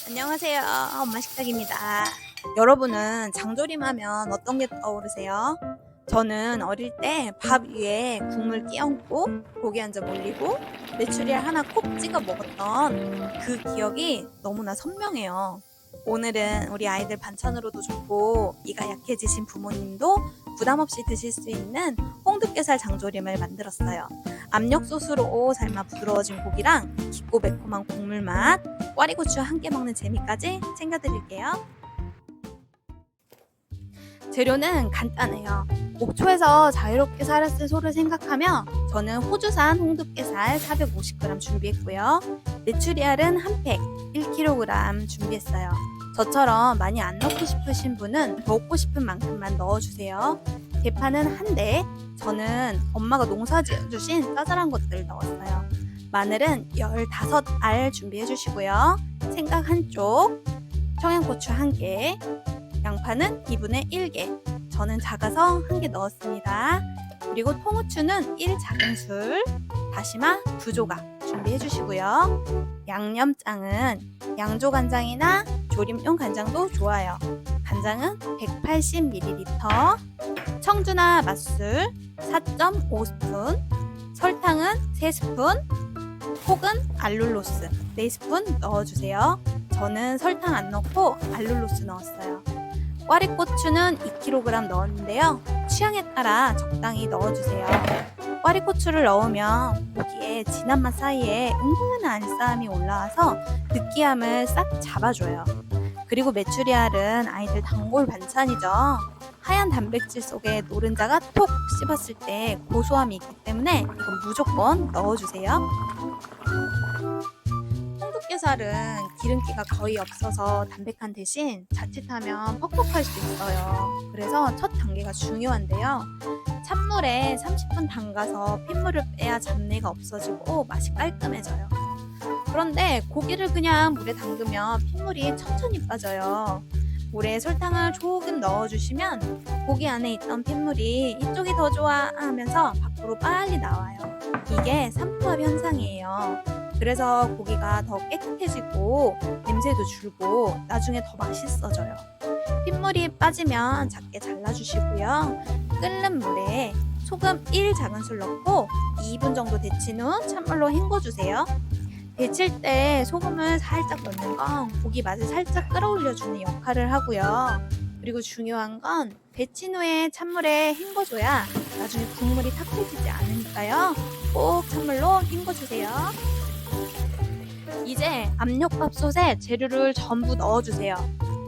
안녕하세요. 엄마 식탁입니다. 여러분은 장조림하면 어떤 게 떠오르세요? 저는 어릴 때 밥 위에 국물 띄얹고 고기 한 점 올리고 메추리알 하나 콕 찍어 먹었던 그 기억이 너무나 선명해요. 오늘은 우리 아이들 반찬으로도 좋고 이가 약해지신 부모님도 부담 없이 드실 수 있는 홍두깨살 장조림을 만들었어요. 압력솥으로 삶아 부드러워진 고기랑 깊고 매콤한 국물 맛, 꽈리고추와 함께 먹는 재미까지 챙겨드릴게요. 재료는 간단해요. 옥초에서 자유롭게 살았을 소를 생각하며 저는 호주산 홍두깨살 450g 준비했고요. 메추리알은 한 팩 1kg 준비했어요. 저처럼 많이 안 넣고 싶으신 분은 먹고 싶은 만큼만 넣어주세요. 대파는 한 대, 저는 엄마가 농사 지어주신 짜잘한 것들 넣었어요. 마늘은 15알 준비해 주시고요. 생강 한쪽, 청양고추 1개, 양파는 2분의 1개, 저는 작아서 1개 넣었습니다. 그리고 통후추는 1작은술, 다시마 2조각 준비해 주시고요. 양념장은 양조간장이나 조림용 간장도 좋아요. 간장은 180ml, 청주나 맛술 4.5스푼, 설탕은 3스푼, 혹은 알룰로스 4스푼 넣어주세요. 저는 설탕 안 넣고 알룰로스 넣었어요. 꽈리고추는 2kg 넣었는데요. 취향에 따라 적당히 넣어주세요. 꽈리고추를 넣으면 고기에 진한 맛 사이에 은근한 알싸함이 올라와서 느끼함을 싹 잡아줘요. 그리고 메추리알은 아이들 단골 반찬이죠. 하얀 단백질 속에 노른자가 톡 씹었을 때 고소함이 있기 때문에 이건 무조건 넣어주세요. 홍두깨살은 기름기가 거의 없어서 담백한 대신 자칫하면 퍽퍽할 수 있어요. 그래서 첫 단계가 중요한데요. 찬물에 30분 담가서 핏물을 빼야 잡내가 없어지고 맛이 깔끔해져요. 그런데 고기를 그냥 물에 담그면 핏물이 천천히 빠져요. 물에 설탕을 조금 넣어주시면 고기 안에 있던 핏물이 이쪽이 더 좋아 하면서 밖으로 빨리 나와요. 이게 삼투압 현상이에요. 그래서 고기가 더 깨끗해지고 냄새도 줄고 나중에 더 맛있어져요. 핏물이 빠지면 작게 잘라주시고요. 끓는 물에 소금 1작은술 넣고 2분 정도 데친 후 찬물로 헹궈주세요. 데칠 때 소금을 살짝 넣는 건 고기 맛을 살짝 끌어올려주는 역할을 하고요. 그리고 중요한 건 데친 후에 찬물에 헹궈줘야 나중에 국물이 탁해지지 않으니까요. 꼭 찬물로 헹궈주세요. 이제 압력밥솥에 재료를 전부 넣어주세요.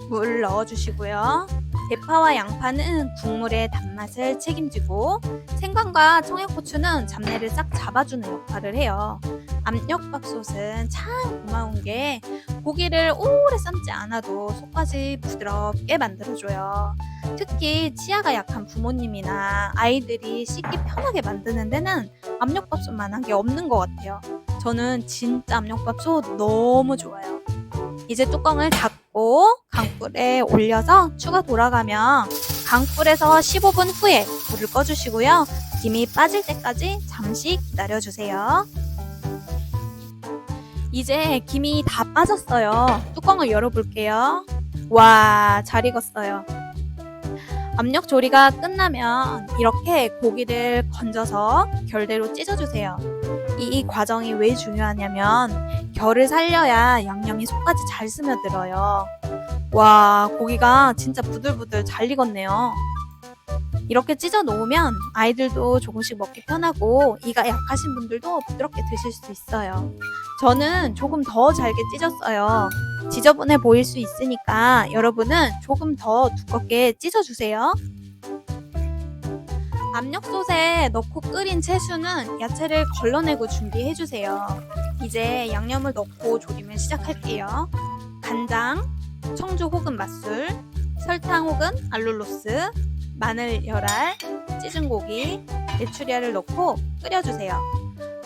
물 넣어주시고요. 대파와 양파는 국물의 단맛을 책임지고 생강과 청양고추는 잡내를 싹 잡아주는 역할을 해요. 압력밥솥은 참 고마운 게 고기를 오래 삶지 않아도 속까지 부드럽게 만들어줘요. 특히 치아가 약한 부모님이나 아이들이 씻기 편하게 만드는 데는 압력밥솥만한 게 없는 것 같아요. 저는 진짜 압력밥솥 너무 좋아요. 이제 뚜껑을 닫고 강불에 올려서 추가 돌아가면 강불에서 15분 후에 불을 꺼주시고요. 김이 빠질 때까지 잠시 기다려주세요. 이제 김이 다 빠졌어요. 뚜껑을 열어볼게요. 와, 잘 익었어요. 압력 조리가 끝나면 이렇게 고기를 건져서 결대로 찢어주세요. 이 과정이 왜 중요하냐면 결을 살려야 양념이 속까지 잘 스며들어요. 와, 고기가 진짜 부들부들 잘 익었네요. 이렇게 찢어 놓으면 아이들도 조금씩 먹기 편하고 이가 약하신 분들도 부드럽게 드실 수 있어요. 저는 조금 더 잘게 찢었어요. 지저분해 보일 수 있으니까 여러분은 조금 더 두껍게 찢어주세요. 압력솥에 넣고 끓인 채수는 야채를 걸러내고 준비해주세요. 이제 양념을 넣고 조림을 시작할게요. 간장, 청주 혹은 맛술, 설탕 혹은 알룰로스, 마늘 열알, 찢은 고기, 메추리알을 넣고 끓여주세요.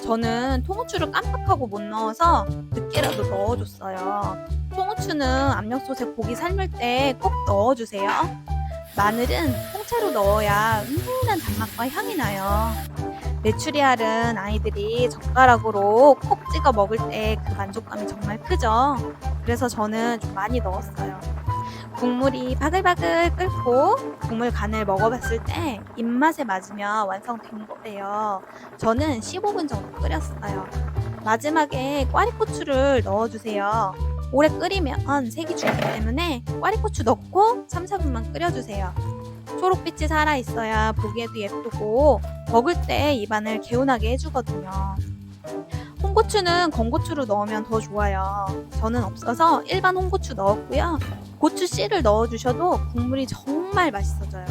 저는 통후추를 깜빡하고 못 넣어서 늦게라도 넣어줬어요. 통후추는 압력솥에 고기 삶을 때 꼭 넣어주세요. 마늘은 통째로 넣어야 은은한 단맛과 향이 나요. 메추리알은 아이들이 젓가락으로 콕 찍어 먹을 때 그 만족감이 정말 크죠. 그래서 저는 좀 많이 넣었어요. 국물이 바글바글 끓고 국물 간을 먹어봤을 때 입맛에 맞으면 완성된 거예요. 저는 15분 정도 끓였어요. 마지막에 꽈리고추를 넣어주세요. 오래 끓이면 색이 죽기 때문에 꽈리고추 넣고 3, 4분만 끓여주세요. 초록빛이 살아있어야 보기에도 예쁘고 먹을 때 입안을 개운하게 해주거든요. 홍고추는 건고추로 넣으면 더 좋아요. 저는 없어서 일반 홍고추 넣었고요. 고추 씨를 넣어주셔도 국물이 정말 맛있어져요.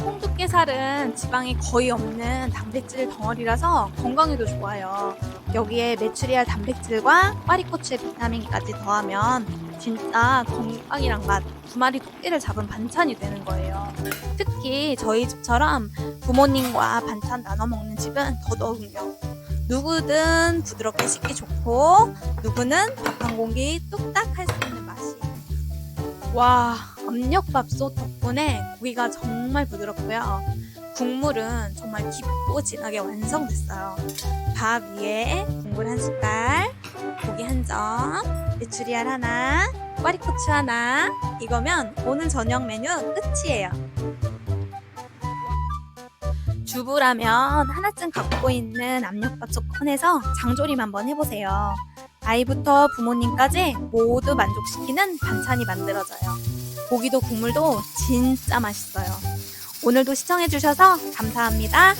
홍두깨살은 지방이 거의 없는 단백질 덩어리라서 건강에도 좋아요. 여기에 메추리알 단백질과 꽈리고추의 비타민까지 더하면 진짜 건강이랑 맛 두 마리 토끼를 잡은 반찬이 되는 거예요. 특히 저희 집처럼 부모님과 반찬 나눠 먹는 집은 더더욱요. 누구든 부드럽게 씹기 좋고 누구는 밥 한 공기 뚝딱 할 수 있는 맛이. 와, 압력밥솥 덕분에 고기가 정말 부드럽고요. 국물은 정말 깊고 진하게 완성됐어요. 밥 위에 국물 한 숟갈, 고기 한 점, 메추리알 하나, 꽈리고추 하나. 이거면 오늘 저녁 메뉴 끝이에요. 주부라면 하나쯤 갖고 있는 압력밥솥 꺼내서 장조림 한번 해보세요. 아이부터 부모님까지 모두 만족시키는 반찬이 만들어져요. 고기도 국물도 진짜 맛있어요. 오늘도 시청해주셔서 감사합니다.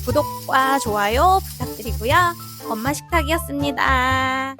구독과 좋아요 부탁드리고요. 엄마 식탁이었습니다.